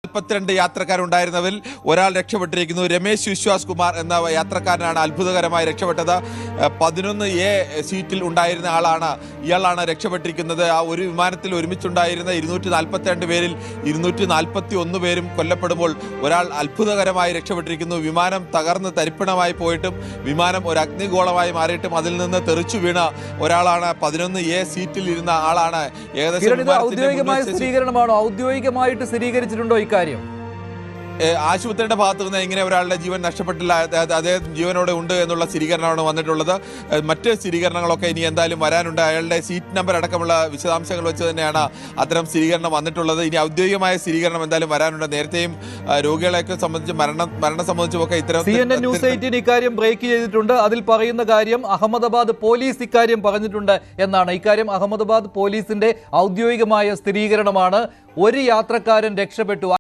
42 യാത്രക്കാരുണ്ടായിരുന്നവരിൽ ഒരാൾ രക്ഷപ്പെട്ടിരിക്കുന്നു. രമേശ് വിശ്വാസ് കുമാർ എന്ന യാത്രക്കാരനാണ് അത്ഭുതകരമായി രക്ഷപ്പെട്ടത്. 11A സീറ്റിൽ ഉണ്ടായിരുന്ന ഇയാളാണ് രക്ഷപ്പെട്ടിരിക്കുന്നത്. ആ ഒരു വിമാനത്തിൽ ഒരുമിച്ചുണ്ടായിരുന്ന 242 പേരിൽ 241 പേരും കൊല്ലപ്പെടുമ്പോൾ ഒരാൾ അത്ഭുതകരമായി രക്ഷപ്പെട്ടിരിക്കുന്നു. വിമാനം തകർന്ന് തരിപ്പണമായി പോയിട്ടും വിമാനം ഒരു അഗ്നിഗോളമായി മാറിയിട്ടും അതിൽ നിന്ന് തെറിച്ചു വീണ ഒരാളാണ്. 11A സീറ്റിൽ ഇരുന്ന ആളാണ്. ഔദ്യോഗികമായിട്ട് സ്ഥിരീകരിച്ചിട്ടുണ്ടോ ഇക്കാര്യം? ആശുപത്രിയുടെ ഭാഗത്തു നിന്ന് ഇങ്ങനെ ഒരാളുടെ ജീവൻ നഷ്ടപ്പെട്ടില്ല, അദ്ദേഹം ജീവനോടെ ഉണ്ട് എന്നുള്ള സ്ഥിരീകരണമാണ് വന്നിട്ടുള്ളത്. മറ്റ് സ്ഥിരീകരണങ്ങളൊക്കെ ഇനി എന്തായാലും വരാനുണ്ട്. അയാളുടെ സീറ്റ് നമ്പർ അടക്കമുള്ള വിശദാംശങ്ങൾ വെച്ച് തന്നെയാണ് അത്തരം സ്ഥിരീകരണം വന്നിട്ടുള്ളത്. ഇനി ഔദ്യോഗികമായ സ്ഥിരീകരണം എന്തായാലും വരാനുണ്ട്. നേരത്തെയും രോഗികളെയൊക്കെ സംബന്ധിച്ച് മരണം സംബന്ധിച്ചുമൊക്കെ ഇത്തരം CNN ന്യൂസ് 18 ഇക്കാര്യം ബ്രേക്ക് ചെയ്തിട്ടുണ്ട്. അതിൽ പറയുന്ന കാര്യം അഹമ്മദാബാദ് പോലീസ് ഇക്കാര്യം പറഞ്ഞിട്ടുണ്ട് എന്നാണ്. ഇക്കാര്യം അഹമ്മദാബാദ് പോലീസിന്റെ ഔദ്യോഗികമായ സ്ഥിരീകരണമാണ്. ഒരു യാത്രക്കാരൻ രക്ഷപ്പെട്ടു.